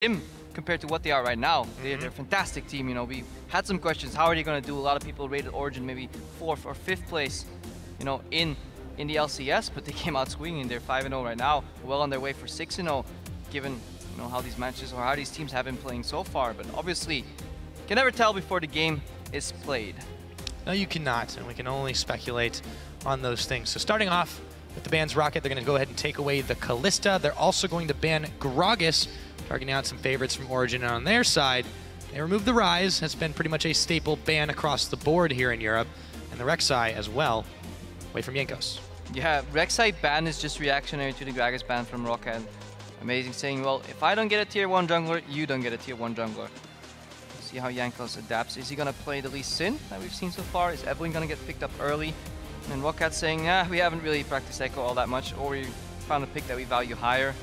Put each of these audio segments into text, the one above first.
team compared to what they are right now. They're a fantastic team. You know, we had some questions. How are they going to do? A lot of people rated Origen maybe 4th or 5th place, you know, in the LCS, but they came out swinging. They're 5-0 right now, well on their way for 6-0, given you know how these matches or how these teams have been playing so far. But obviously, can never tell before the game is played. No, you cannot, and we can only speculate on those things. So starting off with the ban's ROCCAT, they're going to go ahead and take away the Kalista. They're also going to ban Gragas, targeting out some favorites from Origen. And on their side, they removed the Rise. Has been pretty much a staple ban across the board here in Europe. And the Rek'Sai as well, away from Jankos. Yeah, Rek'Sai ban is just reactionary to the Gragas ban from ROCCAT. Amazing, saying, well, if I don't get a tier 1 jungler, you don't get a tier 1 jungler. See how Jankos adapts. Is he going to play the Lee Sin that we've seen so far? Is Evelyn going to get picked up early? And ROCCAT saying, we haven't really practiced Echo all that much, or we found a pick that we value higher.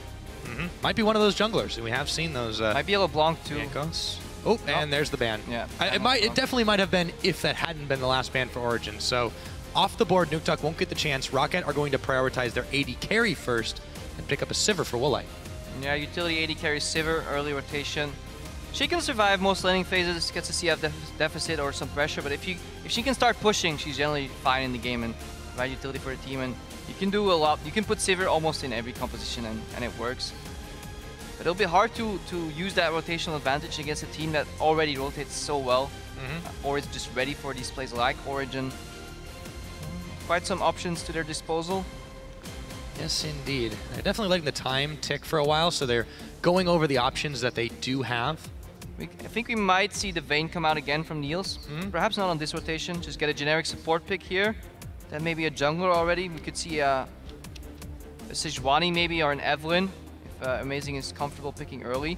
Might be one of those junglers. We have seen those. Might be a LeBlanc too. Jankos. Oh, and there's the ban. Yeah. It definitely might have been if that hadn't been the last ban for Origen. So off the board, Nukeduck won't get the chance. ROCCAT are going to prioritize their AD carry first and pick up a Sivir for Woolite. Yeah, utility AD carry Sivir, early rotation. She can survive most laning phases, gets a CF deficit or some pressure, but if she can start pushing, she's generally fine in the game and right utility for the team. And you can do a lot. You can put Sivir almost in every composition and it works. But it'll be hard to use that rotational advantage against a team that already rotates so well, or is just ready for these plays like Origen. Quite some options to their disposal. Yes, indeed. They're definitely letting the time tick for a while, so they're going over the options that they do have. I think we might see the Vayne come out again from Niels. Perhaps not on this rotation. Just get a generic support pick here. Then maybe a jungler already. We could see a Sejuani maybe, or an Evelyn, if Amazing is comfortable picking early.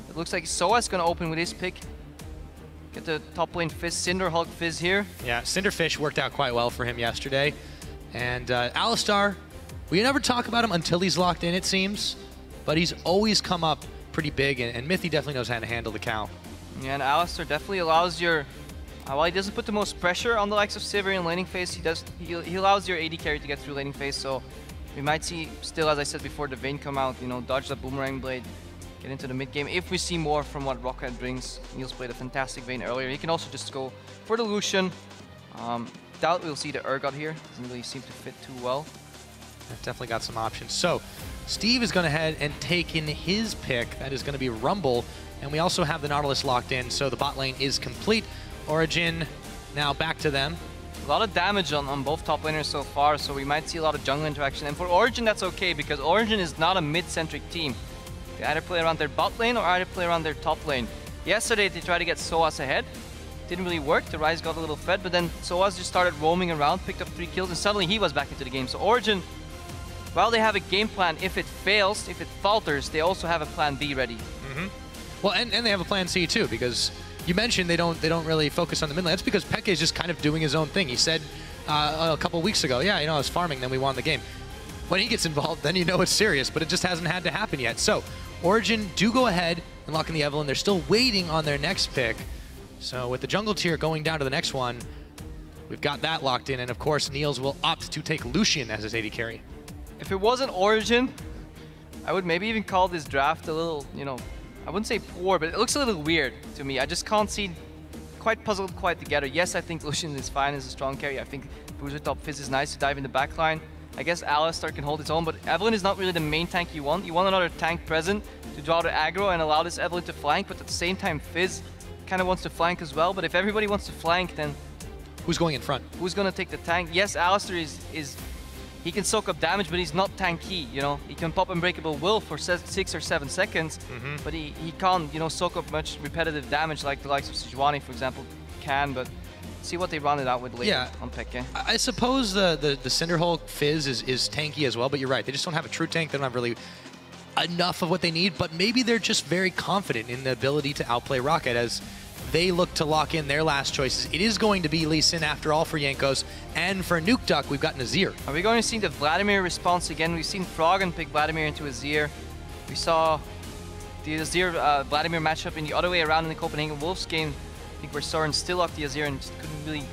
It looks like Soa's going to open with his pick. Get the top lane Fizz, Cinder Hulk Fizz here. Yeah, Cinderfish worked out quite well for him yesterday. And Alistar, we never talk about him until he's locked in, it seems. But he's always come up pretty big, and Mithy definitely knows how to handle the cow. Yeah, and Alistar definitely allows your... while he doesn't put the most pressure on the likes of Sivir in laning phase, he allows your AD carry to get through laning phase. So we might see, still as I said before, the Vayne come out, you know, dodge the Boomerang Blade, get into the mid game. If we see more from what ROCCAT brings, Niels played a fantastic Vayne earlier. He can also just go for the Lucian. Doubt we'll see the Urgot here. Doesn't really seem to fit too well. I've definitely got some options. So Steve is going to head and take in his pick. That is going to be Rumble. And we also have the Nautilus locked in, so the bot lane is complete. Origen now back to them. A lot of damage on both top laners so far, so we might see a lot of jungle interaction. And for Origen, that's okay, because Origen is not a mid-centric team. They either play around their bot lane or either play around their top lane. Yesterday, they tried to get Soaz ahead. Didn't really work. The Rise got a little fed, but then Soaz just started roaming around, picked up 3 kills, and suddenly he was back into the game. So Origen, while they have a game plan, if it fails, if it falters, they also have a plan B ready. Well, and they have a plan C too, because you mentioned they don't really focus on the mid lane. That's because Peke is just kind of doing his own thing. He said a couple weeks ago, yeah, you know, I was farming, then we won the game. When he gets involved, then you know it's serious, but it just hasn't had to happen yet. So Origen do go ahead and lock in the Evelyn. They're still waiting on their next pick. So with the jungle tier going down to the next one, we've got that locked in, and of course Niels will opt to take Lucian as his AD carry. If it wasn't Origen, I would maybe even call this draft a little, you know, I wouldn't say poor, but it looks a little weird to me. I just can't see, quite puzzled quite together. Yes, I think Lucian is fine as a strong carry. I think Bruiser top Fizz is nice to dive in the backline. I guess Alistar can hold its own, but Evelyn is not really the main tank you want. You want another tank present to draw the aggro and allow this Evelyn to flank, but at the same time Fizz kind of wants to flank as well. But if everybody wants to flank, then who's going in front? Who's going to take the tank? Yes, Alistar is he can soak up damage, but he's not tanky, you know. He can pop Unbreakable Will for 6 or 7 seconds, but he can't, you know, soak up much repetitive damage like the likes of Sejuani, for example, can. But see what they run it out with later on Peke. I suppose the Cinderhulk Fizz is tanky as well, but you're right. They just don't have a true tank. They don't have really enough of what they need, but maybe they're just very confident in the ability to outplay ROCCAT as they look to lock in their last choices. It is going to be Lee Sin after all for Jankos, and for Nukeduck, we've got Nazir. Are we going to see the Vladimir response again? We've seen Froggen pick Vladimir into Azir. We saw the Azir-Vladimir matchup in the other way around in the Copenhagen Wolves game. I think where Soren still locked the Azir and just couldn't really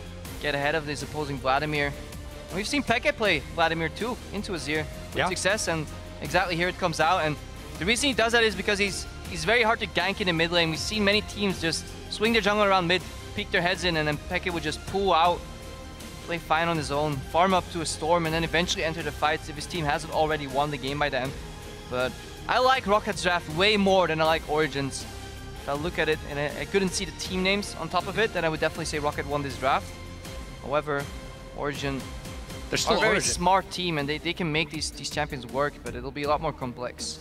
get ahead of his opposing Vladimir. And we've seen Peke play Vladimir too into Azir with success, and exactly here it comes out. And the reason he does that is because he's he's very hard to gank in the mid lane. We've seen many teams just swing their jungle around mid, peek their heads in, and then Peke would just pull out, play fine on his own, farm up to a storm, and then eventually enter the fights if his team hasn't already won the game by then. But I like ROCCAT's draft way more than I like Origen's. If I look at it and I couldn't see the team names on top of it, then I would definitely say ROCCAT won this draft. However, Origen, they're still a very smart team, and they can make these champions work, but it'll be a lot more complex.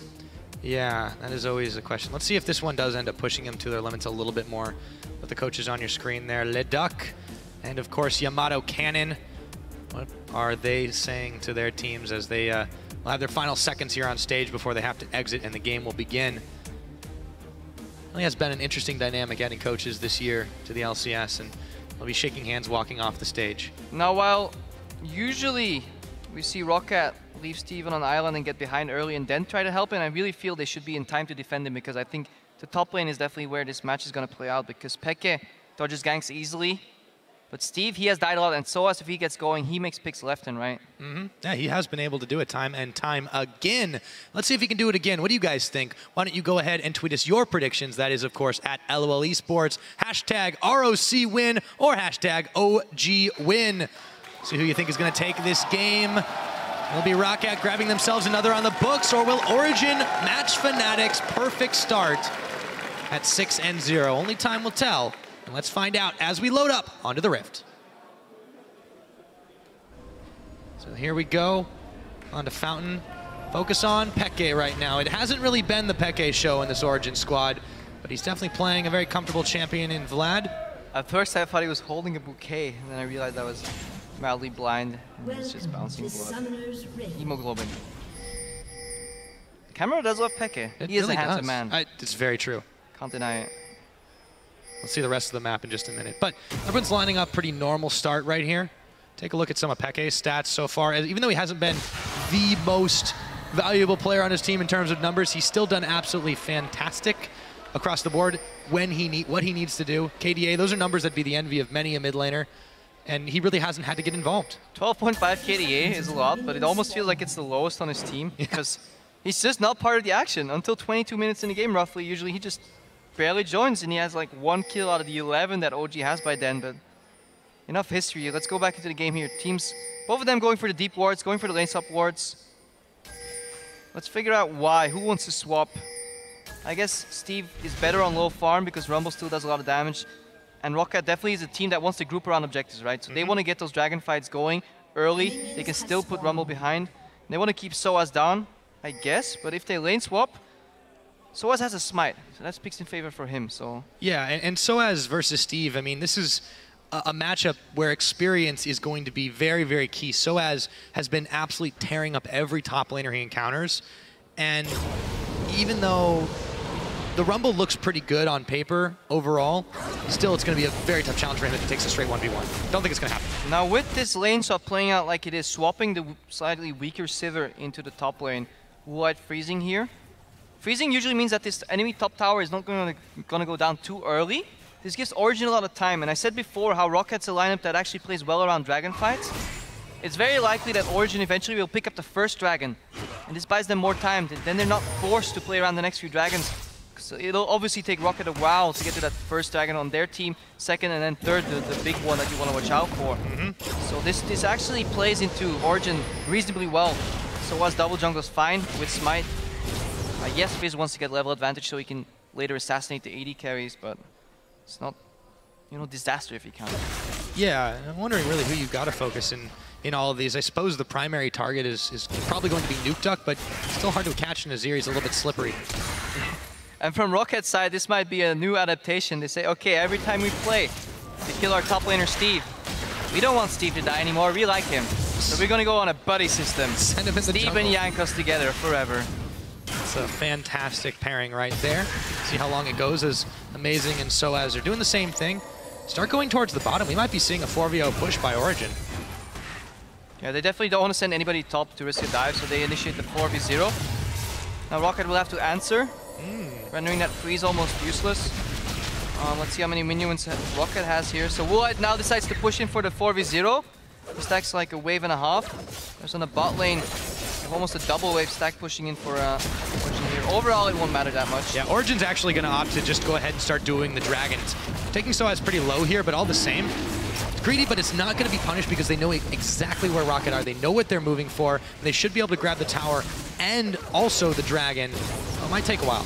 Yeah, that is always a question. Let's see if this one does end up pushing them to their limits a little bit more. With the coaches on your screen there, Leduc, and of course Yamato Cannon. What are they saying to their teams as they will have their final seconds here on stage before they have to exit and the game will begin? Really has been an interesting dynamic adding coaches this year to the LCS, and they'll be shaking hands walking off the stage. Now, while usually we see ROCCAT leave Steven on the island and get behind early and then try to help him, I really feel they should be in time to defend him, because I think the top lane is definitely where this match is going to play out, because Peke dodges ganks easily, but Steve, he has died a lot, and so as if he gets going, he makes picks left and right. Yeah, he has been able to do it time and time again. Let's see if he can do it again. What do you guys think? Why don't you go ahead and tweet us your predictions. That is, of course, at LOL Esports, hashtag ROC win or hashtag OG win. See who you think is going to take this game. Will be ROCCAT grabbing themselves another on the books, or will Origen match Fnatic's perfect start at 6-0? Only time will tell. And let's find out as we load up onto the Rift. So here we go, onto Fountain. Focus on Peke right now. It hasn't really been the Peke show in this Origen squad, but he's definitely playing a very comfortable champion in Vlad. At first I thought he was holding a bouquet, and then I realized I was mildly blind, and it's just bouncing blood. Hemoglobin. The camera does love Peke. He is a handsome man. It's very true. Can't deny it. Let's see the rest of the map in just a minute. But everyone's lining up pretty normal start right here. Take a look at some of Peke's stats so far. Even though he hasn't been the most valuable player on his team in terms of numbers, he's still done absolutely fantastic across the board when what he needs to do. KDA, those are numbers that'd be the envy of many a mid laner, and he really hasn't had to get involved. 12.5 KDA is a lot, but it almost feels like it's the lowest on his team, because he's just not part of the action until 22 minutes in the game roughly. Usually he just barely joins, and he has like 1 kill out of the 11 that OG has by then. But enough history. Let's go back into the game here. Teams, both of them going for the deep wards, going for the lane swap wards. Let's figure out why. Who wants to swap? I guess Steve is better on low farm because Rumble still does a lot of damage. And ROCCAT definitely is a team that wants to group around objectives, right? So they want to get those dragon fights going early. They can still put Rumble behind. They want to keep Soaz down, I guess. But if they lane swap, Soaz has a smite, so that speaks in favor for him. So yeah, and Soaz versus Steve, I mean, this is a matchup where experience is going to be very, very key. Soaz has been absolutely tearing up every top laner he encounters, and even though the Rumble looks pretty good on paper overall, still it's going to be a very tough challenge for him if he takes a straight 1v1. Don't think it's going to happen. Now with this lane swap playing out like it is, swapping the slightly weaker Sivir into the top lane, White freezing here. Freezing usually means that this enemy top tower is not going to go down too early. This gives Origen a lot of time, and I said before how ROCCAT's a lineup that actually plays well around dragon fights. It's very likely that Origen eventually will pick up the first dragon, and this buys them more time. Then they're not forced to play around the next few dragons. So it'll obviously take ROCCAT a while to get to that first dragon on their team, second and then third, the big one that you want to watch out for. So this actually plays into Origen reasonably well. Soaz double jungle's fine with smite. Yes, Fizz wants to get level advantage so he can later assassinate the AD carries, but it's not, you know, disaster if he can. Yeah, I'm wondering really who you've got to focus in all of these. I suppose the primary target is probably going to be Nuke Duck, but still hard to catch in Azir. He's a little bit slippery. And from ROCCAT's side, this might be a new adaptation. They say, okay, every time we play, we kill our top laner Steve. We don't want Steve to die anymore. We like him. So we're going to go on a buddy system. Send him in the Steve jungle. and Yank us together forever. It's a fantastic pairing right there. See how long it goes as Amazing and Soaz are doing the same thing. Start going towards the bottom. We might be seeing a 4v0 push by Origen. Yeah, they definitely don't want to send anybody top to risk a dive, so they initiate the 4v0. Now ROCCAT will have to answer, rendering that freeze almost useless. Let's see how many minions ROCCAT has here. So Woolite now decides to push in for the 4v0. He stacks like a wave and a half. There's on the bot lane almost a double wave stack pushing in for pushing here overall it won't matter that much. Yeah, Origen's actually going to opt to just go ahead and start doing the dragon. It's taking Soaz pretty low here, but all the same, it's greedy, but it's not going to be punished because they know exactly where ROCCAT are. They know what they're moving for. They should be able to grab the tower and also the dragon. It might take a while.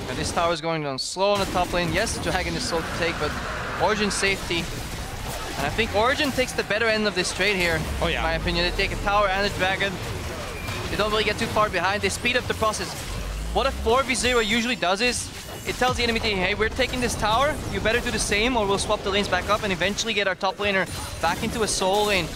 And this tower is going down slow on the top lane. Yes, the dragon is slow to take, but Origen's safety. And I think Origen takes the better end of this trade here. Oh yeah. In my opinion, they take a tower and a dragon. They don't really get too far behind. They speed up the process. What a 4v0 usually does is, it tells the enemy team, hey, we're taking this tower, you better do the same or we'll swap the lanes back up and eventually get our top laner back into a soul lane.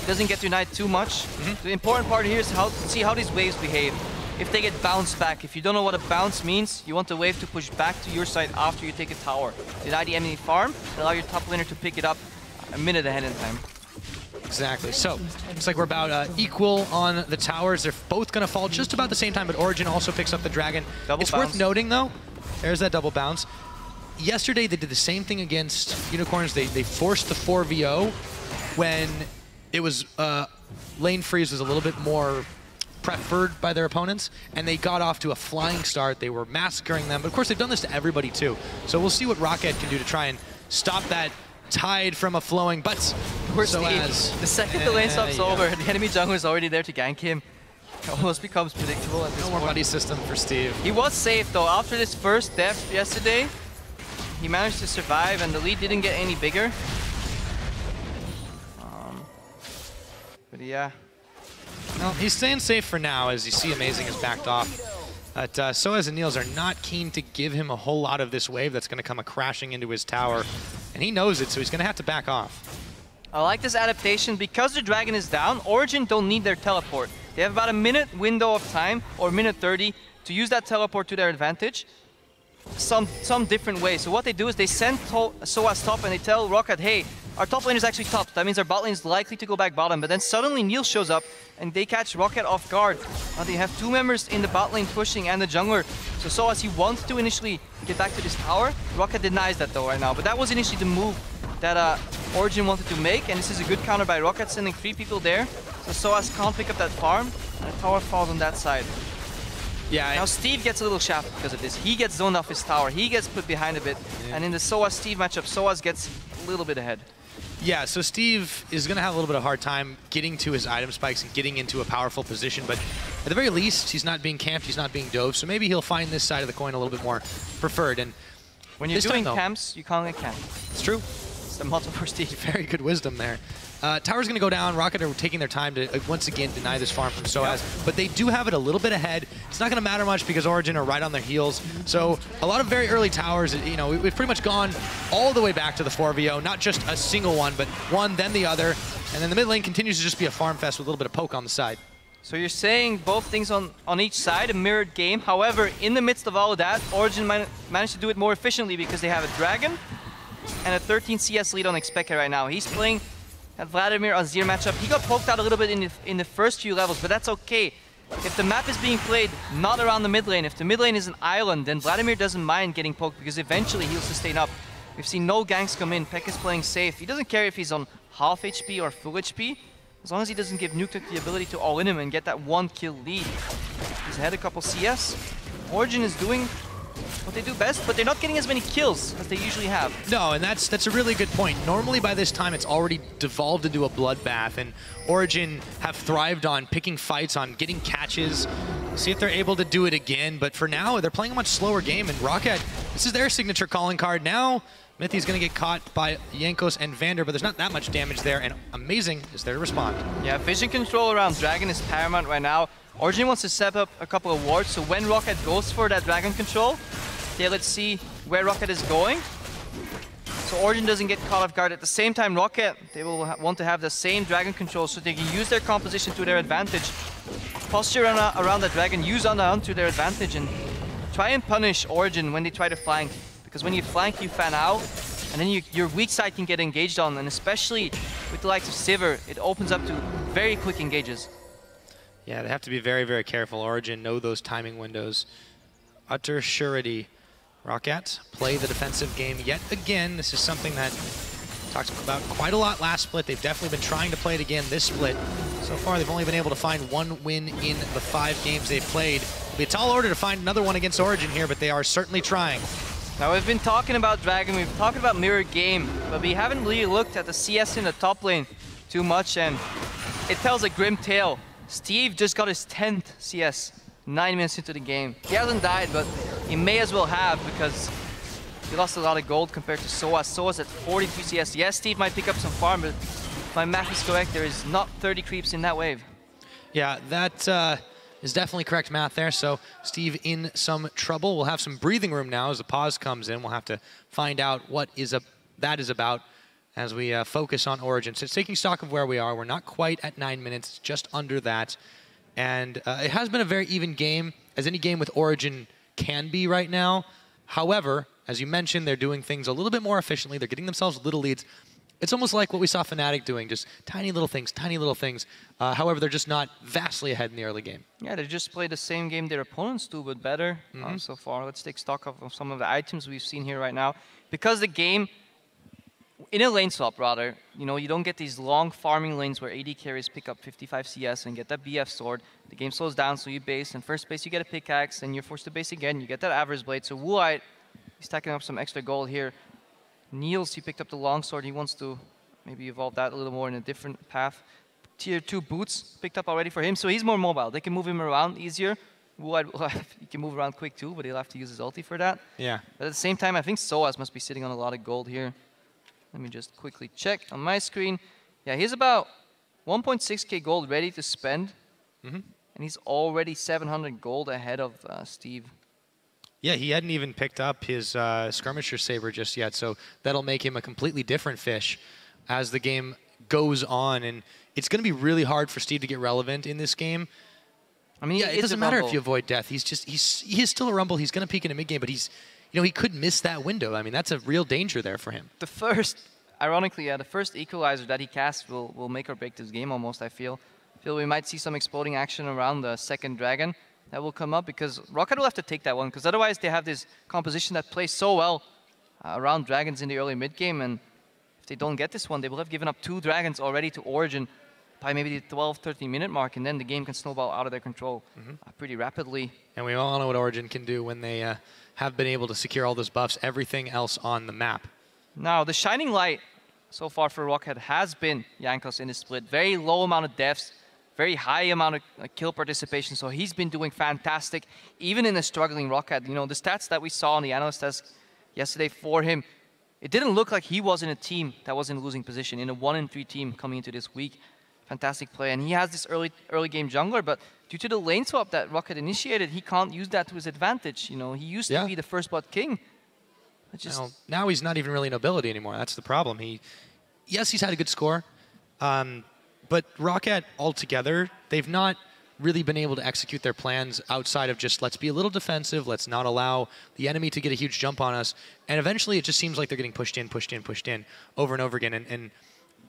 Doesn't get denied too much. The important part here is to see how these waves behave. If they get bounced back, if you don't know what a bounce means, you want the wave to push back to your side after you take a tower. Deny the enemy farm, allow your top laner to pick it up a minute ahead in time. Exactly. So, looks like we're about equal on the towers. They're both going to fall just about the same time, but Origen also picks up the dragon. It's worth noting, though, there's that double bounce. Yesterday, they did the same thing against Unicorns. They forced the 4v0 when it was lane freeze was a little bit more preferred by their opponents, and they got off to a flying start. They were massacring them, but of course they've done this to everybody too. So we'll see what ROCCAT can do to try and stop that tide from a flowing, but the second the lane stop's over, the enemy jungler is already there to gank him. It almost becomes predictable at this point. No more buddy system for Steve. He was safe though. After this first death yesterday, he managed to survive and the lead didn't get any bigger. But yeah. Well, he's staying safe for now as you see Amazing has backed off. But Soaz and Niels are not keen to give him a whole lot of this wave that's going to come crashing into his tower. And he knows it, so he's going to have to back off. I like this adaptation. Because the dragon is down, Origen don't need their teleport. They have about a minute window of time, or minute 30, to use that teleport to their advantage. Some different way. So what they do is they send Soaz top and they tell ROCCAT, hey, our top lane is actually top. That means our bot lane is likely to go back bottom. But then suddenly Niels shows up and they catch ROCCAT off guard. Now they have two members in the bot lane pushing and the jungler. So Soaz, he wants to initially get back to this tower. ROCCAT denies that though right now. But that was initially the move that Origen wanted to make. And this is a good counter by ROCCAT, sending 3 people there. So Soaz can't pick up that farm. And the tower falls on that side. Yeah. Now Steve gets a little shafted because of this. He gets zoned off his tower. He gets put behind a bit. Yeah. And in the Soaz-Steve matchup, Soaz gets a little bit ahead. Yeah, so Steve is going to have a little bit of a hard time getting to his item spikes and getting into a powerful position, but at the very least, he's not being camped, he's not being dove, so maybe he'll find this side of the coin a little bit more preferred. And when you're doing camps, you can't get camped. It's true. It's the motto for Steve. Very good wisdom there. Tower's going to go down. ROCCAT are taking their time to, once again, deny this farm from Soaz. But they do have it a little bit ahead. It's not going to matter much because Origen are right on their heels. So a lot of very early towers, you know, we've pretty much gone all the way back to the 4v0. Not just a single one, but one, then the other. And then the mid lane continues to just be a farm fest with a little bit of poke on the side. So you're saying both things on each side, a mirrored game. However, in the midst of all of that, Origen managed to do it more efficiently because they have a dragon and a 13 CS lead on Expected right now. He's playing at Vladimir Azir matchup. He got poked out a little bit in the first few levels, but that's okay. If the map is being played not around the mid lane, if the mid lane is an island, then Vladimir doesn't mind getting poked because eventually he'll sustain up. We've seen no ganks come in. Peck is playing safe. He doesn't care if he's on half HP or full HP, as long as he doesn't give Nuke the ability to all-in him and get that 1-kill lead. He's ahead a couple CS. Origen is doing what they do best, but they're not getting as many kills as they usually have. No, and that's a really good point. Normally by this time it's already devolved into a bloodbath, and Origen have thrived on picking fights, on getting catches. See if they're able to do it again, but for now they're playing a much slower game, and ROCCAT, this is their signature calling card. Now Mithy's going to get caught by Jankos and Vander, but there's not that much damage there, and Amazing is there to respond. Yeah, vision control around Dragon is paramount right now. Origen wants to set up a couple of wards, so when ROCCAT goes for that Dragon control, okay, let's see where ROCCAT is going. So Origen doesn't get caught off guard. At the same time, ROCCAT, they will want to have the same Dragon control so they can use their composition to their advantage. Posture around the Dragon, use on the hunt to their advantage, and try and punish Origen when they try to flank. Because when you flank, you fan out, and then your weak side can get engaged on, and especially with the likes of Sivir, it opens up to very quick engages. Yeah, they have to be very, very careful. Origen know those timing windows. Utter surety. ROCCAT play the defensive game yet again. This is something that talked about quite a lot last split. They've definitely been trying to play it again this split. So far, they've only been able to find one win in the 5 games they've played. It'll be a tall order to find another one against Origen here, but they are certainly trying. Now we've been talking about Dragon, we've talked about mirror game, but we haven't really looked at the CS in the top lane too much, and it tells a grim tale. Steve just got his 10th CS 9 minutes into the game. He hasn't died, but he may as well have, because he lost a lot of gold compared to SOAS. SOAS at 43 CS. Yes, Steve might pick up some farm, but if my math is correct, there is not 30 creeps in that wave. Yeah, that is definitely correct math there. So Steve in some trouble. We'll have some breathing room now as the pause comes in. We'll have to find out what that is about as we focus on Origen. So it's taking stock of where we are. We're not quite at 9 minutes, just under that. And it has been a very even game, as any game with Origen can be right now. However, as you mentioned, they're doing things a little bit more efficiently. They're getting themselves little leads. It's almost like what we saw Fnatic doing, just tiny little things, tiny little things. However, they're just not vastly ahead in the early game. Yeah, they just play the same game their opponents do, but better so far. Let's take stock of some of the items we've seen here right now. Because the game, in a lane swap rather, you know, you don't get these long farming lanes where AD carries pick up 55 CS and get that BF sword. The game slows down, so you base. In first base, you get a pickaxe, and you're forced to base again. You get that average blade. So Wuite, he's stacking up some extra gold here. Niels, he picked up the longsword. He wants to maybe evolve that a little more in a different path. Tier 2 boots picked up already for him, so he's more mobile. They can move him around easier. He can move around quick too, but he'll have to use his ulti for that. Yeah. But at the same time, I think SOAS must be sitting on a lot of gold here. Let me just quickly check on my screen. Yeah, he's about 1.6k gold ready to spend. And he's already 700 gold ahead of Steve. Yeah, he hadn't even picked up his skirmisher saber just yet, so that'll make him a completely different fish as the game goes on. And it's going to be really hard for Steve to get relevant in this game. I mean, yeah, it doesn't matter if you avoid death. He is still a Rumble. He's going to peak in a mid game, but he could miss that window. I mean, that's a real danger there for him. Ironically, the first equalizer that he casts will make or break this game almost, I feel. We might see some exploding action around the second dragon that will come up, because ROCCAT will have to take that one, because otherwise they have this composition that plays so well around dragons in the early mid game, and if they don't get this one, they will have given up 2 dragons already to Origen by maybe the 12-13 minute mark, and then the game can snowball out of their control pretty rapidly. And we all know what Origen can do when they have been able to secure all those buffs, everything else on the map. Now, the shining light so far for ROCCAT has been Jankos in the split. Very low amount of deaths, very high amount of kill participation, so he's been doing fantastic, even in a struggling ROCCAT. You know, the stats that we saw on the analyst desk yesterday for him, it didn't look like he was in a team that was in a losing position, in a 1-3 team coming into this week. Fantastic play, and he has this early game jungler, but due to the lane swap that ROCCAT initiated, he can't use that to his advantage. You know, he used to be the first blood king. Now he's not even really nobility anymore. That's the problem. Yes, he's had a good score. But ROCCAT altogether, they've not really been able to execute their plans outside of just, let's be a little defensive, let's not allow the enemy to get a huge jump on us. And eventually it just seems like they're getting pushed in over and over again. And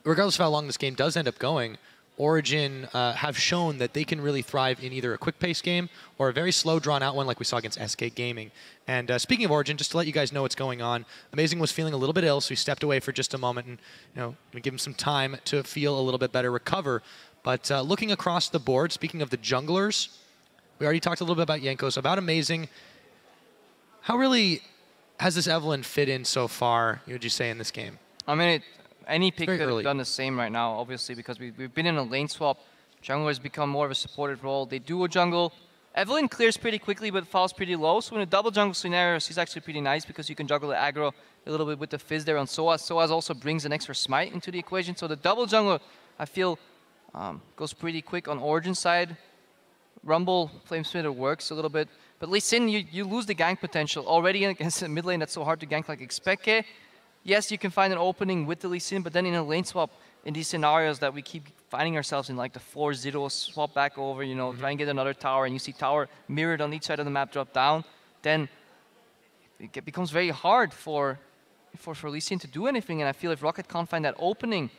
regardless of how long this game does end up going, Origen have shown that they can really thrive in either a quick-paced game or a very slow, drawn-out one like we saw against SK Gaming. And speaking of Origen, just to let you guys know what's going on, Amazing was feeling a little bit ill, so he stepped away for just a moment, and we give him some time to feel a little bit better, recover. But looking across the board, speaking of the junglers, we already talked a little bit about Jankos, about Amazing. How really has this Evelynn fit in so far, would you say, in this game? I mean, any pick could have done the same right now, obviously, because we've been in a lane swap. Jungler has become more of a supported role. They do a jungle. Evelynn clears pretty quickly, but falls pretty low. So in a double jungle scenario, she's actually pretty nice because you can juggle the aggro a little bit with the fizz there on SOAS. SOAS also brings an extra smite into the equation. So the double jungler, I feel, goes pretty quick on Origen side. Rumble, Flamesplitter works a little bit. But Lee Sin, you lose the gank potential already against the mid lane that's so hard to gank like Expeke. Yes, you can find an opening with the Lee Sin, but then in a lane swap, in these scenarios that we keep finding ourselves in, like the 4-0 swap back over, try and get another tower, and you see tower mirrored on each side of the map drop down, then it becomes very hard for Lee Sin to do anything. And I feel if ROCCAT can't find that opening,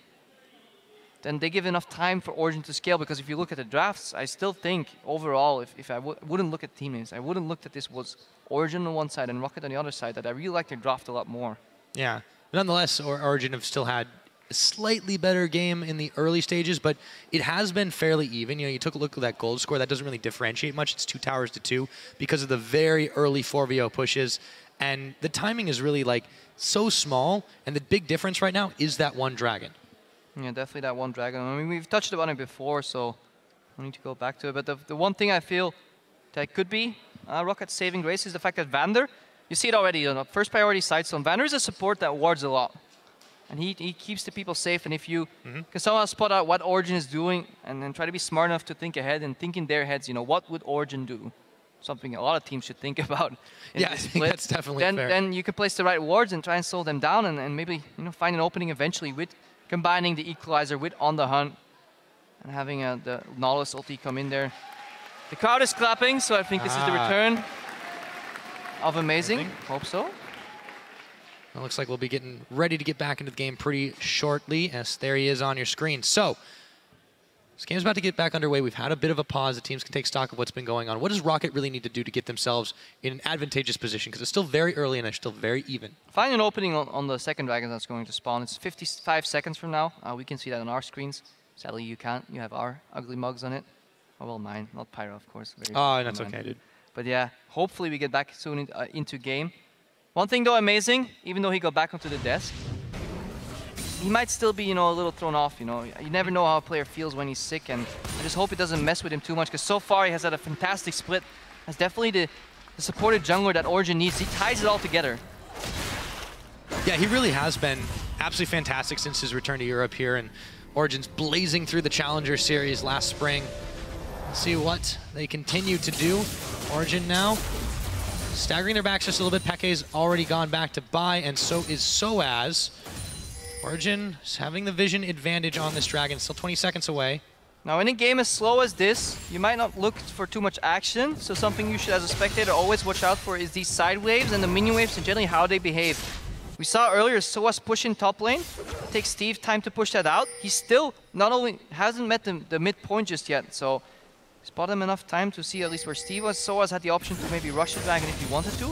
then they give enough time for Origen to scale. Because if you look at the drafts, I still think overall, if I wouldn't look at team names, I wouldn't look at this was Origen on one side and ROCCAT on the other side, that I really like their draft a lot more. Yeah. Nonetheless, Origen have still had slightly better game in the early stages, but it has been fairly even. You know, you took a look at that gold score. That doesn't really differentiate much. It's 2 towers to 2 because of the very early 4v0 pushes. And the timing is really like so small. And the big difference right now is that one dragon. Yeah, definitely that one dragon. I mean, we've touched on it before, so I need to go back to it. But the one thing I feel that could be ROCCAT's saving grace is the fact that Vander, you see it already, you know, first priority side zone. Vander is a support that wards a lot. And he keeps the people safe, and if you can somehow spot out what Origen is doing and then try to be smart enough to think ahead and think in their heads, you know, what would Origen do? Something a lot of teams should think about. Yeah, I think that's definitely fair. Then you can place the right wards and try and slow them down and maybe, you know, find an opening eventually with combining the equalizer with On the Hunt and having the Nautilus ulti come in there. The crowd is clapping, so I think this is the return of Amazing. Hope so. It looks like we'll be getting ready to get back into the game pretty shortly. Yes, there he is on your screen. So, this game's about to get back underway. We've had a bit of a pause. The teams can take stock of what's been going on. What does ROCCAT really need to do to get themselves in an advantageous position? Because it's still very early and they're still very even. Find an opening on the second dragon that's going to spawn. It's 55 seconds from now. We can see that on our screens. Sadly, you can't. You have our ugly mugs on it. Oh, well, mine. Not Pyro, of course. Oh, that's okay, dude. But yeah, hopefully we get back soon into game. One thing though, Amazing, even though he got back onto the desk, he might still be, you know, a little thrown off, you know. You never know how a player feels when he's sick, and I just hope it doesn't mess with him too much, because so far he has had a fantastic split. Has definitely the supportive jungler that Origen needs. He ties it all together. Yeah, he really has been absolutely fantastic since his return to Europe here, and Origen's blazing through the Challenger Series last spring. Let's see what they continue to do. Origen now staggering their backs just a little bit. Peke's already gone back to buy, and so is Soaz. Origen is having the vision advantage on this dragon, still 20 seconds away. Now in a game as slow as this, you might not look for too much action, so something you should as a spectator always watch out for is these side waves and the minion waves and generally how they behave. We saw earlier Soaz pushing top lane. It takes Steve time to push that out. He still not only hasn't met the midpoint just yet, so spot him enough time to see at least where Steve was. Soaz had the option to maybe rush the dragon if he wanted to.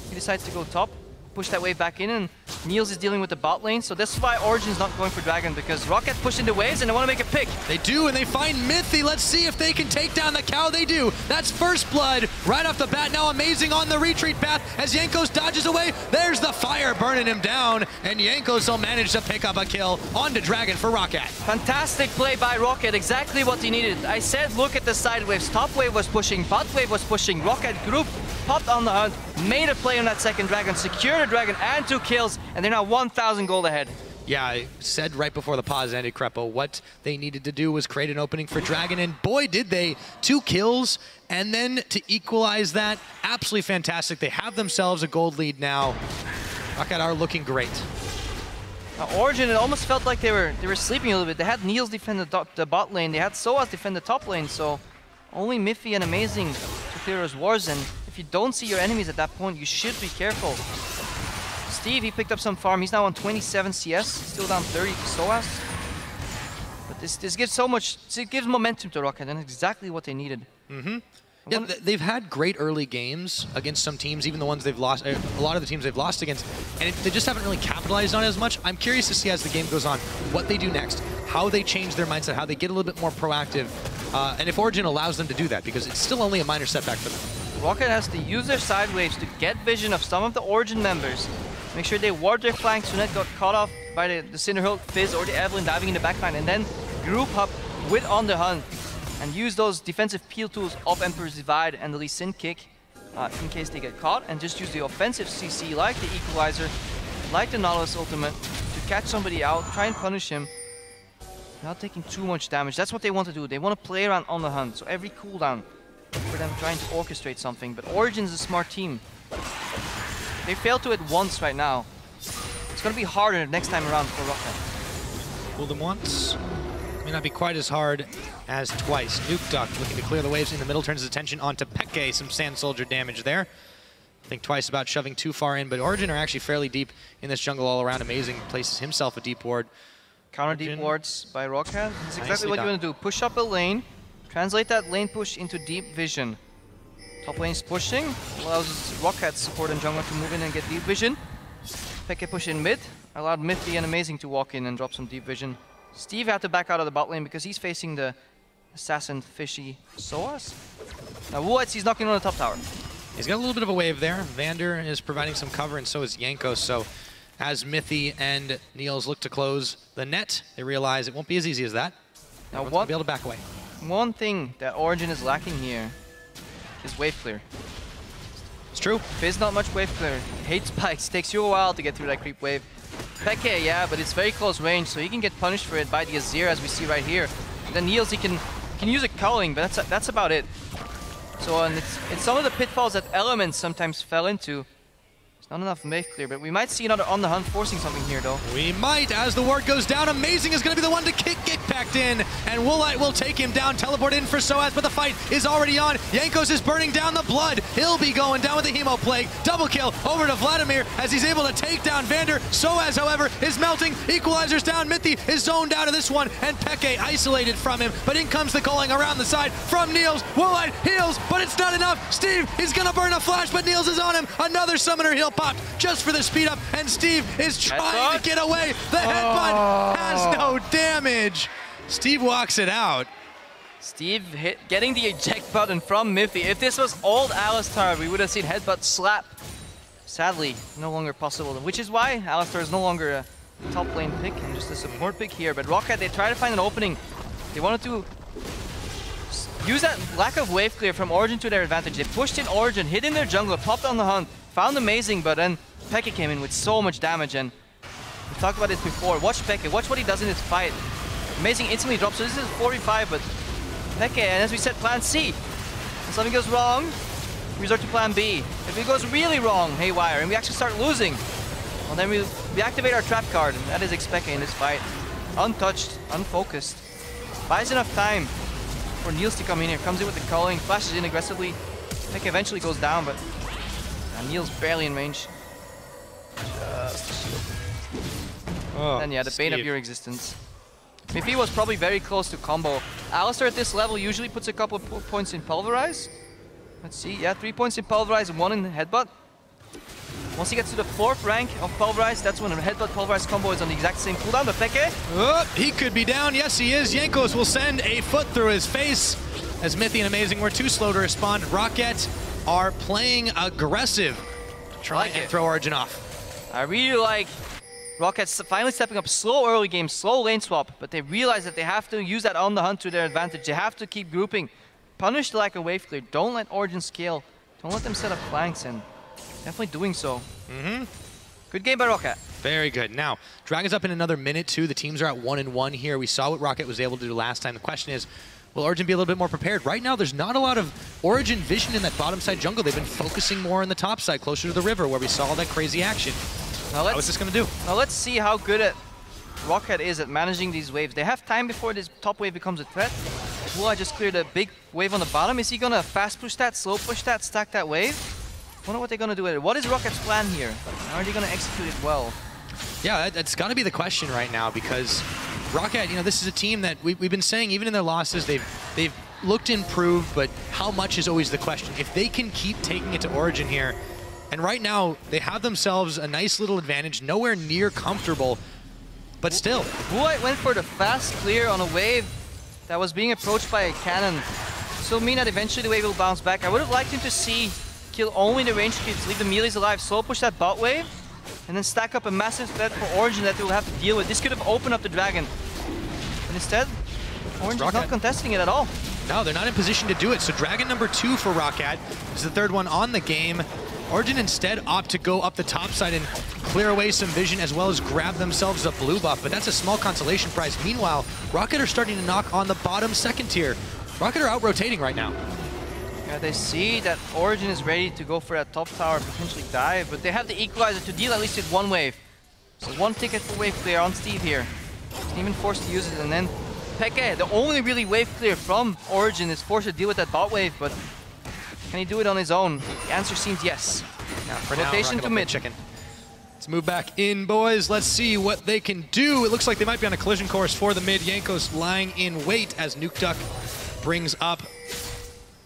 He decides to go top, push that wave back in, and Niels is dealing with the bot lane. So that's why Origen's not going for dragon, because ROCCAT pushing the waves and they want to make a pick. They do, and they find Mythy. Let's see if they can take down the cow. They do. That's first blood right off the bat. Now Amazing on the retreat path as Jankos dodges away. There's the fire burning him down, and Jankos will manage to pick up a kill onto dragon for ROCCAT. Fantastic play by ROCCAT, exactly what he needed. I said look at the side waves. Top wave was pushing, bot wave was pushing. ROCCAT group popped on the hunt, made a play on that second dragon, secured a dragon and 2 kills, and they're now 1,000 gold ahead. Yeah, I said right before the pause ended, Crepo, what they needed to do was create an opening for dragon, and boy did they. 2 kills, and then to equalize that, absolutely fantastic. They have themselves a gold lead now. ROCCAT are looking great. Now Origen, it almost felt like they were sleeping a little bit. They had Niels defend the bot lane, they had Soaz defend the top lane, so only Miffy and Amazing to clear those wars, and if you don't see your enemies at that point, you should be careful. Steve, he picked up some farm. He's now on 27 CS, still down 30 to Soaz. But this gives so much, it gives momentum to ROCCAT, and exactly what they needed. Yeah, they've had great early games against some teams, even the ones they've lost, a lot of the teams they've lost against, and they just haven't really capitalized on it as much. I'm curious to see as the game goes on, what they do next, how they change their mindset, how they get a little bit more proactive, and if Origen allows them to do that, because it's still only a minor setback for them. ROCCAT has to use their side waves to get vision of some of the Origen members, make sure they ward their flanks so not got caught off by the Cinderhill, Fizz, or the Evelyn diving in the backline, and then group up with On the Hunt and use those defensive peel tools of Emperor's Divide and the Lee Sin kick in case they get caught, and just use the offensive CC like the Equalizer, like the Nautilus ultimate to catch somebody out, try and punish him without taking too much damage. That's what they want to do. They want to play around On the Hunt, so every cooldown for them trying to orchestrate something. But Origen's a smart team. They failed to it once right now. It's going to be harder next time around for ROCCAT. Fooled them once. May not be quite as hard as twice. Nuke Duck looking to clear the waves in the middle, turns his attention onto Peke. Some Sand Soldier damage there. Think twice about shoving too far in, but Origen are actually fairly deep in this jungle all around. Amazing places himself a deep ward. Counter deep wards by ROCCAT. That's exactly what you want to do. Push up a lane, translate that lane push into deep vision. Top lane is pushing, allows ROCCAT's support and jungler to move in and get deep vision. Peke push in mid, allowed Mithy and Amazing to walk in and drop some deep vision. Steve had to back out of the bot lane because he's facing the assassin fishy Soas. Now Wuit's he's knocking on the top tower. He's got a little bit of a wave there. Vander is providing some cover, and so is Jankos. So as Mithy and Niels look to close the net, they realize it won't be as easy as that. Now won't be able to back away. One thing that Origen is lacking here is wave clear. It's true. There's not much wave clear. Hate spikes. Takes you a while to get through that creep wave. Peke, yeah, but it's very close range, so he can get punished for it by the Azir, as we see right here. Then Niels, he can use a culling, but that's about it. So and it's some of the pitfalls that Elements sometimes fell into. It's not enough wave clear, but we might see another On the Hunt forcing something here, though. We might, as the ward goes down. Amazing is going to be the one to get packed in, and Woolite will take him down, teleport in for Soaz, but the fight is already on. Jankos is burning down the blood. He'll be going down with the Hemo Plague. Double kill over to Vladimir as he's able to take down Vander. Soaz, however, is melting. Equalizer's down. Mithy is zoned out of this one, and Peke isolated from him, but in comes the calling around the side from Niels. Woolite heals, but it's not enough. Steve is going to burn a flash, but Niels is on him. Another summoner heal popped just for the speed up, and Steve is trying to get away. The headbutt has no damage. Steve walks it out. Steve getting the eject button from Mithy. If this was old Alistar, we would have seen headbutt slap. Sadly, no longer possible, which is why Alistar is no longer a top lane pick and just a support pick here. But ROCCAT, they try to find an opening. They wanted to use that lack of wave clear from Origen to their advantage. They pushed in Origen, hit in their jungler, popped on the hunt, found Amazing, but then Peke came in with so much damage, and we talked about this before. Watch Peke, watch what he does in this fight. Amazing instantly drops, so this is 45, but Peke, and as we said, plan C. If something goes wrong, we resort to plan B. If it goes really wrong, haywire, and we actually start losing, well then we activate our trap card, and that is Peke in this fight. Untouched, unfocused. Buys enough time for Niels to come in here, comes in with the culling, flashes in aggressively. Peke eventually goes down, but Niels barely in range. Just a shield. Oh, and yeah, the bane of your existence. Mithy was probably very close to combo. Alistar at this level usually puts a couple of points in Pulverize. Let's see, yeah, 3 points in Pulverize and 1 in Headbutt. Once he gets to the 4th rank of Pulverize, that's when a Headbutt Pulverize combo is on the exact same cooldown. But Peke? Oh, he could be down. Yes, he is. Jankos will send a foot through his face as Mithy and Amazing were too slow to respond. ROCCAT are playing aggressive. Try and throw Origen off. I really like ROCCAT finally stepping up. Slow early game, slow lane swap, but they realize that they have to use that on the hunt to their advantage. They have to keep grouping. Punish the lack of wave clear. Don't let Origen scale. Don't let them set up flanks, and definitely doing so. Good game by ROCCAT. Very good. Now, Dragon's up in another minute, too. The teams are at 1-1 here. We saw what ROCCAT was able to do last time. The question is, will Origen be a little bit more prepared? Right now, there's not a lot of Origen vision in that bottom side jungle. They've been focusing more on the top side, closer to the river, where we saw all that crazy action. Now what's this going to do? Now let's see how good ROCCAT is at managing these waves. They have time before this top wave becomes a threat. I just cleared a big wave on the bottom. Is he going to fast push that, slow push that, stack that wave? I wonder what they're going to do with it. What is ROCCAT's plan here? How are they going to execute it well? Yeah, that's got to be the question right now, because ROCCAT, you know, this is a team that we've been saying even in their losses, they've looked improved, but how much is always the question. If they can keep taking it to Origen here, and right now they have themselves a nice little advantage, nowhere near comfortable, but still. Wuite went for the fast clear on a wave that was being approached by a cannon. So mean that eventually the wave will bounce back. I would have liked him to see kill only the range creeps, leave the melees alive, slow push that bot wave, and then stack up a massive threat for Origen that they'll have to deal with. This could have opened up the dragon. But instead, Origen's not contesting it at all. No, they're not in position to do it. So dragon number 2 for ROCCAT is the 3rd one on the game. Origen instead opt to go up the top side and clear away some vision, as well as grab themselves a blue buff, but that's a small consolation prize. Meanwhile, ROCCAT are starting to knock on the bottom 2nd tier. ROCCAT are out-rotating right now. Yeah, they see that Origen is ready to go for that top tower, potentially dive, but they have the equalizer to deal at least with 1 wave. So 1 ticket for wave clear on Steve here. He's even forced to use it, and then Peke, the only really wave clear from Origen, is forced to deal with that bot wave, but can he do it on his own? The answer seems yes. Yeah, for rotation now, to mid. Chicken. Let's move back in, boys. Let's see what they can do. It looks like they might be on a collision course for the mid. Jankos lying in wait as Nuke Duck brings up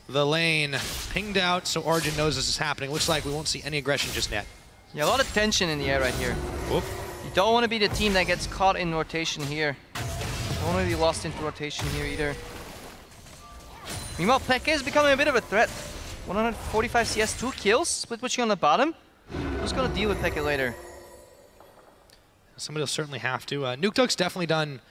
the lane. Pinged out, so Origen knows this is happening. Looks like we won't see any aggression just yet. Yeah, a lot of tension in the air right here. Whoop. You don't want to be the team that gets caught in rotation here. Don't want to be lost into rotation here either. Meanwhile, Peke is becoming a bit of a threat. 145 CS, 2 kills, split pushing on the bottom. Who's going to deal with Peke later? Somebody will certainly have to. Nukedog's definitely done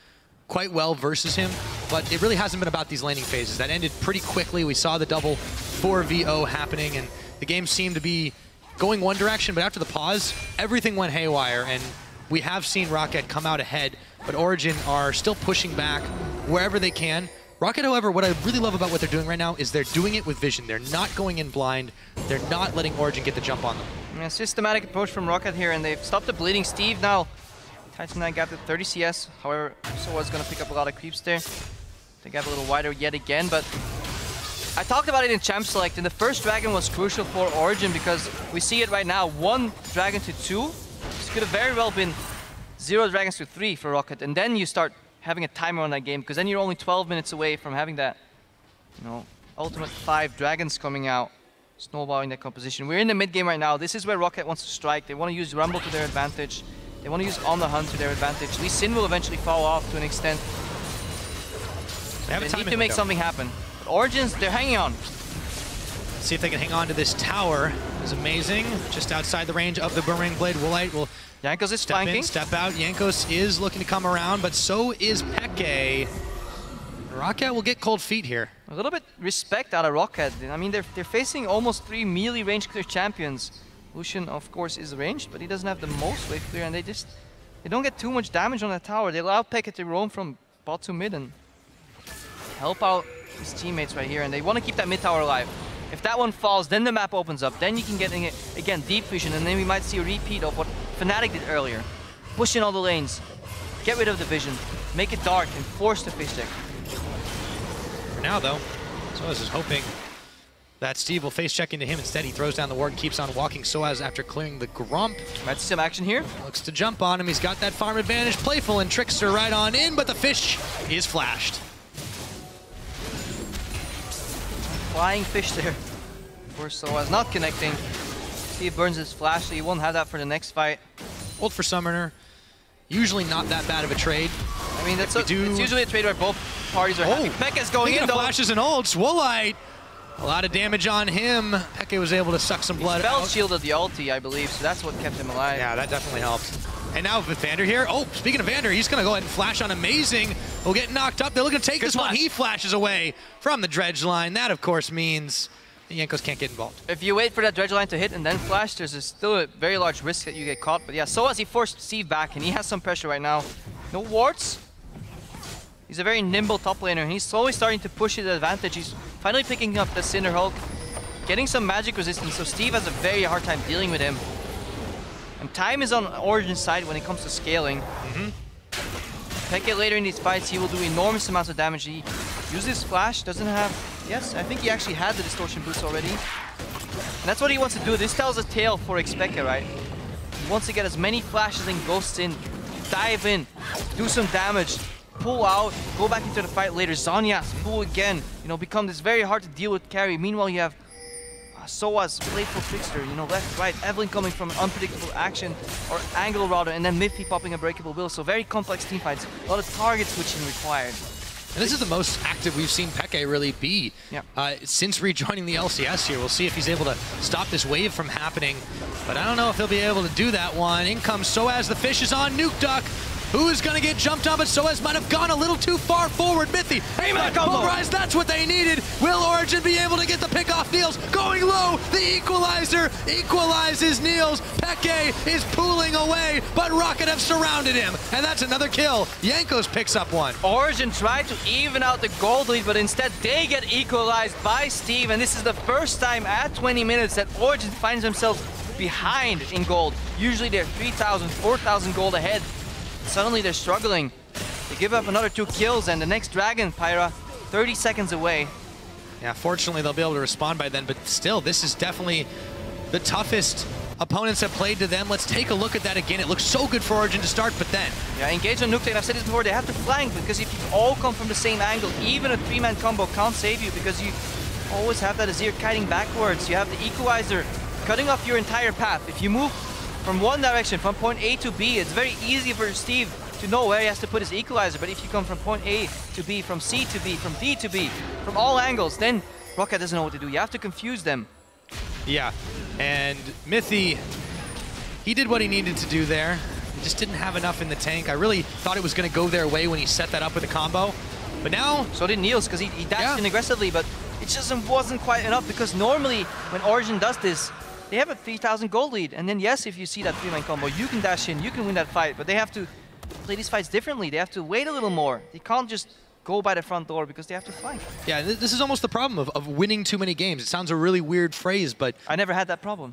quite well versus him, but it really hasn't been about these laning phases. That ended pretty quickly. We saw the double 4v0 happening, and the game seemed to be going one direction, but after the pause, everything went haywire, and we have seen ROCCAT come out ahead, but Origen are still pushing back wherever they can. ROCCAT, however, what I really love about what they're doing right now is they're doing it with vision. They're not going in blind. They're not letting Origen get the jump on them. Yeah, systematic approach from ROCCAT here, and they've stopped the bleeding. Steve now, Titan 9 gap to 30 CS. However, Soa's going to pick up a lot of creeps there. They got a little wider yet again, but I talked about it in Champ Select, and the first Dragon was crucial for Origen because we see it right now, 1 Dragon to 2. This could have very well been 0 Dragons to 3 for ROCCAT, and then you start having a timer on that game, because then you're only 12 minutes away from having that, you know, ultimate 5 Dragons coming out, snowballing that composition. We're in the mid game right now. This is where ROCCAT wants to strike. They want to use Rumble to their advantage. They want to use On the Hunt to their advantage. Lee Sin will eventually fall off to an extent. They need to make something happen. But Origins, they're hanging on. Let's see if they can hang on to this tower. It's amazing. Just outside the range of the Boomerang Blade. Woolite will Jankos is step flanking. in, step out. Jankos is looking to come around, but so is Peke. ROCCAT will get cold feet here. A little bit respect out of ROCCAT. I mean, they're facing almost 3 melee range clear champions. Lucian, of course, is ranged, but he doesn't have the most wave clear, and they don't get too much damage on that tower. They allow Peke to roam from bot to mid and help out his teammates right here, and they want to keep that mid tower alive. If that one falls, then the map opens up. Then you can get, again, deep vision, and then we might see a repeat of what Fnatic did earlier. Push in all the lanes, get rid of the vision, make it dark, and force the fish deck. For now, though, Soaz is hoping that Steve will face check into him. Instead, he throws down the ward and keeps on walking Soaz after clearing the Grump. Might see some action here. Looks to jump on him. He's got that farm advantage. Playful and Trickster right on in, but the fish is flashed. Flying fish there. For Soaz, not connecting. Steve burns his flash, so he won't have that for the next fight. Ult for Summoner. Usually not that bad of a trade. I mean, it's usually a trade where both parties are happy. Peke's going in, though. Flashes and ults. Woolite. A lot of damage on him. Peke was able to suck some blood out. Spell shielded the ulti, I believe, so that's what kept him alive. Yeah, that definitely helped. And now with Vander here. Oh, speaking of Vander, he's going to go ahead and flash on Amazing. He'll get knocked up. They're looking to take this one. He flashes away from the dredge line. That, of course, means the Jankos can't get involved. If you wait for that dredge line to hit and then flash, there's still a very large risk that you get caught. But yeah, Soaz, he forced Steve back, and he has some pressure right now. No wards. He's a very nimble top laner, and he's slowly starting to push his advantage. He's finally picking up the Cinder Hulk, getting some magic resistance, so Steve has a very hard time dealing with him. And time is on Origen's side when it comes to scaling. Peke later in these fights, he will do enormous amounts of damage. He uses flash, doesn't have... Yes, I think he actually had the distortion boots already. And that's what he wants to do. This tells a tale for Xpeke, right? He wants to get as many flashes and ghosts in, dive in, do some damage, pull out, go back into the fight later. Zhonya's pull again, you know, become this very hard to deal with carry. Meanwhile, you have Soaz, playful trickster, you know, left, right, Evelyn coming from unpredictable action, or angle rather, and then Miffy popping a breakable will. So very complex team fights, a lot of target switching required. And this is the most active we've seen Peke really be since rejoining the LCS here. We'll see if he's able to stop this wave from happening, but I don't know if he'll be able to do that one. In comes Soaz, the fish is on Nukeduck. Who is going to get jumped on, but Soaz might have gone a little too far forward. Mithy, pulverize, that's what they needed. Will Origen be able to get the pick off Niels? Going low, the equalizer equalizes Niels. Peke is pulling away, but ROCCAT have surrounded him, and that's another kill. Jankos picks up one. Origen tried to even out the gold lead, but instead they get equalized by Steve, and this is the first time at 20 minutes that Origen finds themselves behind in gold. Usually they're 3,000, 4,000 gold ahead. Suddenly they're struggling. They give up another 2 kills, and the next Dragon, Pyra, 30 seconds away. Yeah, fortunately they'll be able to respond by then, but still, this is definitely the toughest opponents have played to them. Let's take a look at that again. It looks so good for Origen to start, but then... Yeah, engage on Nuke, and I've said this before, they have to flank, because if you all come from the same angle, even a 3-man combo can't save you, because you always have that Azir kiting backwards. You have the equalizer cutting off your entire path. If you move from one direction, from point A to B. It's very easy for Steve to know where he has to put his equalizer, but if you come from point A to B, from C to B, from D to B, from all angles, then ROCCAT doesn't know what to do. You have to confuse them. Yeah, and Mithy, he did what he needed to do there. He just didn't have enough in the tank. I really thought it was going to go their way when he set that up with a combo. But now... So did Niels, because he dashed in aggressively, but it just wasn't quite enough, because normally when Origen does this, they have a 3,000 gold lead. And then yes, if you see that 3-man combo, you can dash in, you can win that fight, but they have to play these fights differently. They have to wait a little more. They can't just go by the front door because they have to fight. Yeah, this is almost the problem of winning too many games. It sounds a really weird phrase, but... I never had that problem.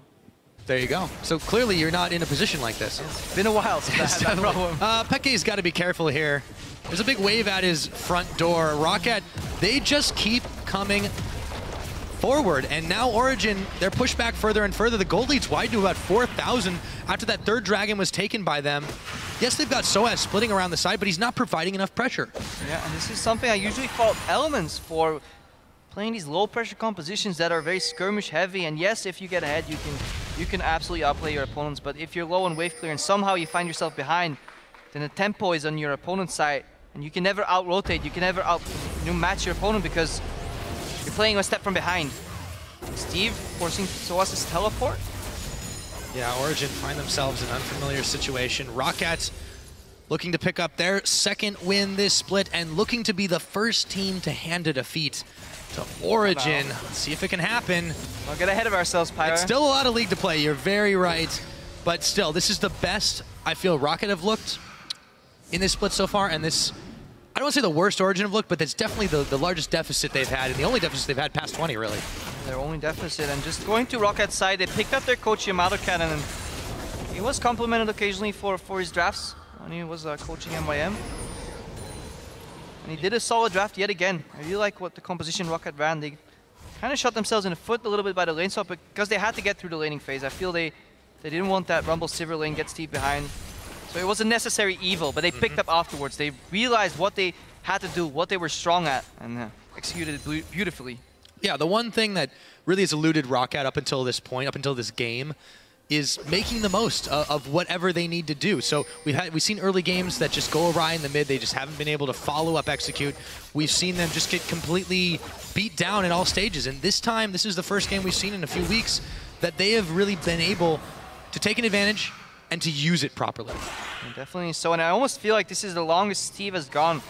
There you go. So clearly you're not in a position like this. It's been a while since I had that problem. Peke's got to be careful here. There's a big wave at his front door. ROCCAT, they just keep coming forward. And now Origen, they're pushed back further and further. The gold lead's wide to about 4,000 after that third dragon was taken by them. Yes, they've got Soaz splitting around the side, but he's not providing enough pressure. Yeah, and this is something I usually fault Elements for, playing these low pressure compositions that are very skirmish heavy. And yes, if you get ahead, you can absolutely outplay your opponents. But if you're low on wave clear and somehow you find yourself behind, then the tempo is on your opponent's side, and you can never out-rotate, you can never match your opponent because you're playing a step from behind. Steve forcing Soaz's teleport. Yeah, Origen find themselves in an unfamiliar situation. ROCCAT looking to pick up their second win this split and looking to be the first team to hand a defeat to Origen. Let's see if it can happen. Don't get ahead of ourselves, Pyra. It's still a lot of league to play, you're very right. But still, this is the best I feel ROCCAT have looked in this split so far, and this, I don't want to say the worst Origen have looked, but that's definitely the largest deficit they've had, and the only deficit they've had past 20, really. Their only deficit, and just going to ROCCAT's side, they picked up their coach Yamato Cannon, and he was complimented occasionally for his drafts when he was coaching MYM. And he did a solid draft yet again. I really like what the composition ROCCAT ran. They kind of shot themselves in the foot a little bit by the lane swap because they had to get through the laning phase. I feel they didn't want that Rumble Silver lane get Steve behind. So it was a necessary evil, but they picked up afterwards. They realized what they had to do, what they were strong at, and executed it beautifully. Yeah, the one thing that really has eluded ROCCAT up until this point, up until this game, is making the most of whatever they need to do. So we've seen early games that just go awry in the mid. They just haven't been able to follow up, execute. We've seen them just get completely beat down at all stages. And this time, this is the first game we've seen in a few weeks that they have really been able to take an advantage and to use it properly. Definitely so, and I almost feel like this is the longest Steve has gone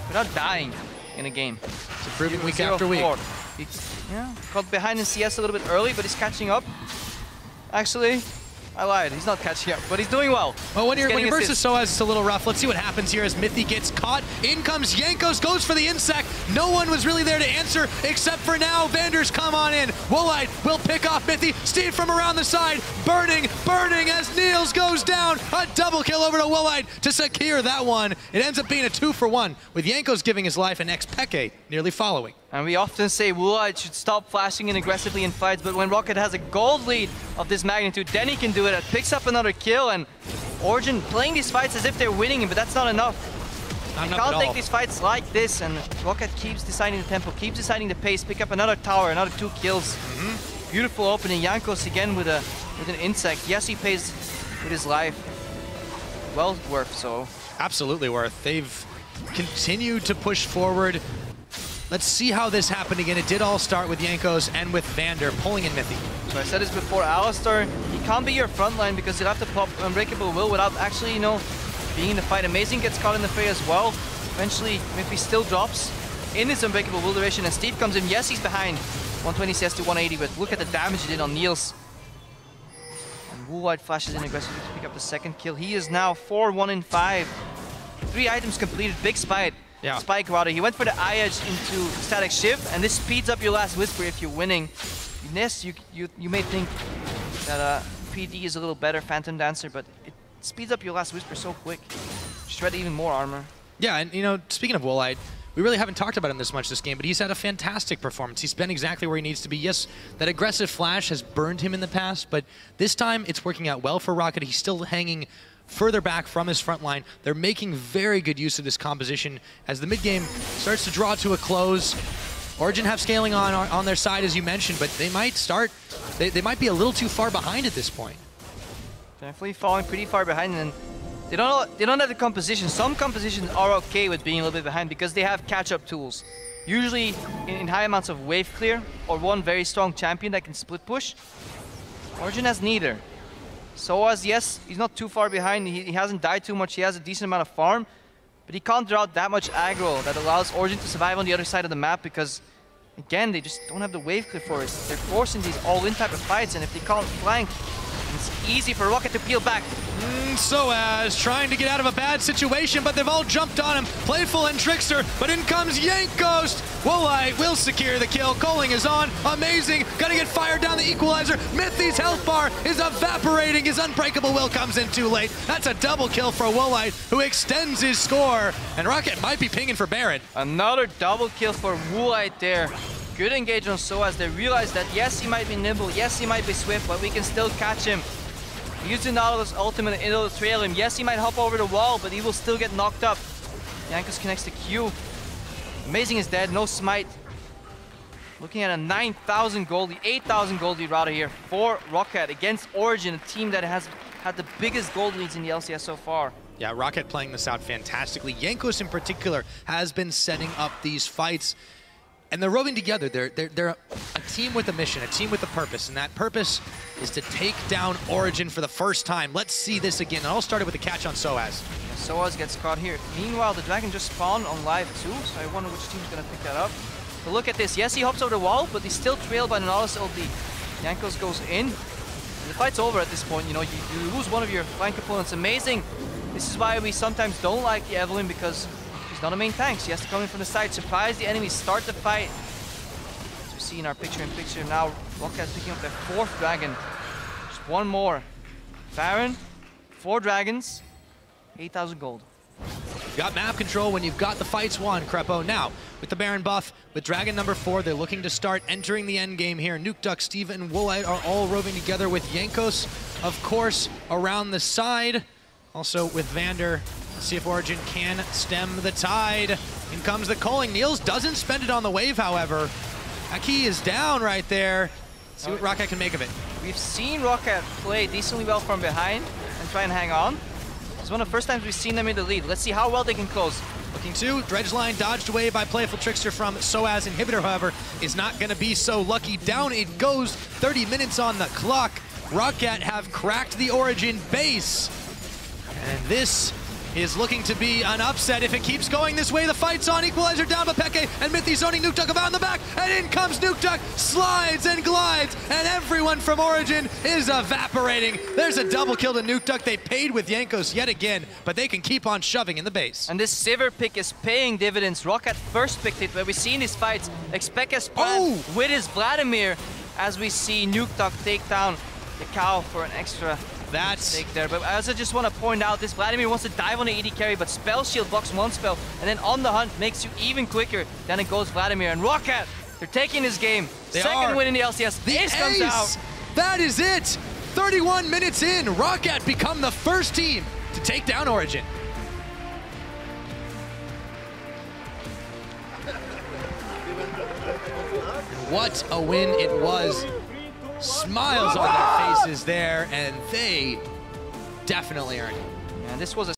without dying in a game. It's improving week after week. Yeah, got behind in CS a little bit early, but he's catching up. Actually, I lied. He's not catching up, but he's doing well. Well, when you're versus Soaz, it's a little rough. Let's see what happens here as Mithy gets caught. In comes Jankos, goes for the insect. No one was really there to answer except for now. Vander's come on in. Woolite will pick off Mithy. Steve from around the side. Burning as Niels goes down. A double kill over to Woolite to secure that one. It ends up being a 2-for-1 with Jankos giving his life and Peke nearly following. And we often say Woolite should stop flashing in aggressively in fights, but when ROCCAT has a gold lead of this magnitude, then he can do it. It picks up another kill, and Origen playing these fights as if they're winning, but that's not enough. You can't take these fights like this, and ROCCAT keeps deciding the tempo, keeps deciding the pace, pick up another tower, another 2 kills. Beautiful opening. Jankos again with an insect. Yes, he pays with his life. Well worth, so. Absolutely worth. They've continued to push forward. Let's see how this happened again. It did all start with Jankos and with Vander pulling in Mithy. So I said this before, Alistar, he can't be your front line because he'll have to pop Unbreakable Will without actually, being in the fight. Amazing gets caught in the fray as well. Eventually, Mithy still drops in his Unbreakable Will duration, and Steve comes in. Yes, he's behind. 120 CS to 180, but look at the damage he did on Niels. And Woolite flashes in aggressively to pick up the second kill. He is now 4-1-5. 3 items completed, big spike. Yeah. Spike rather. He went for the eye edge into static shift, and this speeds up your last whisper if you're winning. Yes, you may think that PD is a little better, Phantom Dancer, but it speeds up your last whisper so quick. Shred even more armor. Yeah, and speaking of Woolite, we really haven't talked about him this much this game, but he's had a fantastic performance. He's been exactly where he needs to be. Yes, that aggressive flash has burned him in the past, but this time it's working out well for ROCCAT. He's still hanging further back from his front line. They're making very good use of this composition as the mid game starts to draw to a close. Origen have scaling on their side, as you mentioned, but they might be a little too far behind at this point. Definitely falling pretty far behind, and they don't have the composition. Some compositions are okay with being a little bit behind because they have catch-up tools. Usually in high amounts of wave clear or one very strong champion that can split push. Origen has neither. Soaz, yes, he's not too far behind. He hasn't died too much. He has a decent amount of farm, but he can't draw out that much aggro that allows Origen to survive on the other side of the map because, again, they just don't have the wave clear for it. They're forcing these all-in type of fights, and if they can't flank, it's easy for ROCCAT to peel back. Soaz trying to get out of a bad situation, but they've all jumped on him. Playful and Trickster, but in comes Yank Ghost. Woolite will secure the kill. Coling is on. Amazing. Gonna get fired down the equalizer. Mythy's health bar is evaporating. His Unbreakable Will comes in too late. That's a double kill for Woolite, who extends his score. And ROCCAT might be pinging for Baron. Another double kill for Woolite there. Good engage on Soaz. They realize that yes, he might be nimble, yes, he might be swift, but we can still catch him. Using Nautilus ultimate and it'll trail him. Yes, he might hop over the wall, but he will still get knocked up. Jankos connects the Q. Amazing is dead, no smite. Looking at a 9,000 gold lead, 8,000 gold lead rather here for ROCCAT against Origen, a team that has had the biggest gold leads in the LCS so far. Yeah, ROCCAT playing this out fantastically. Jankos in particular has been setting up these fights. And they're roving together. They're a team with a mission, a team with a purpose, and that purpose is to take down Origen for the first time. Let's see this again. It all started with a catch on Soaz. Yeah, Soaz gets caught here. Meanwhile, the Dragon just spawned on live too, so I wonder which team's gonna pick that up. But look at this. Yes, he hops over the wall, but he's still trailed by the Nautilus ulti. Jankos goes in. And the fight's over at this point. You know, you lose one of your flank opponents. Amazing. This is why we sometimes don't like the Evelynn, because not a main tank. She has to come in from the side, surprise the enemies, start the fight. As we see in our picture-in-picture now, ROCCAT picking up their 4th dragon. Just one more. Baron, 4 dragons, 8,000 gold. You've got map control when you've got the fights won, Crepo. Now, with the Baron buff, with Dragon number 4, they're looking to start entering the end game here. Nukeduck, Steven, and Woolite are all roving together with Jankos, of course, around the side. Also with Vander. See if Origen can stem the tide. In comes the Coling. Niels doesn't spend it on the wave, however. Aki is down right there. See what ROCCAT can make of it. We've seen ROCCAT play decently well from behind and try and hang on. It's one of the first times we've seen them in the lead. Let's see how well they can close. Looking to, Dredge line dodged away by Playful Trickster from Soaz. Inhibitor, however, is not going to be so lucky. Down it goes, 30 minutes on the clock. ROCCAT have cracked the Origen base. And this is looking to be an upset if it keeps going this way. The fight's on, equalizer down by Peke, and Mythy zoning Nukeduck about in the back, and in comes Nukeduck, slides and glides, and everyone from Origen is evaporating. There's a double kill to Nukeduck. They paid with Jankos yet again, but they can keep on shoving in the base. And this Sivir pick is paying dividends. ROCCAT first picked it, where we see in these fights, Expecas plan with his Vladimir, as we see Nukeduck take down the cow for an extra mistake there. But I also just want to point out, this Vladimir wants to dive on the AD carry, but Spell Shield blocks one spell, and then on the hunt makes you even quicker than it goes Vladimir. And ROCCAT, they're taking this game. Second win in the LCS. The ace comes out. That is it. 31 minutes in, ROCCAT become the first team to take down Origen. What a win it was. Smiles on their faces there, and they definitely earned it. And this was a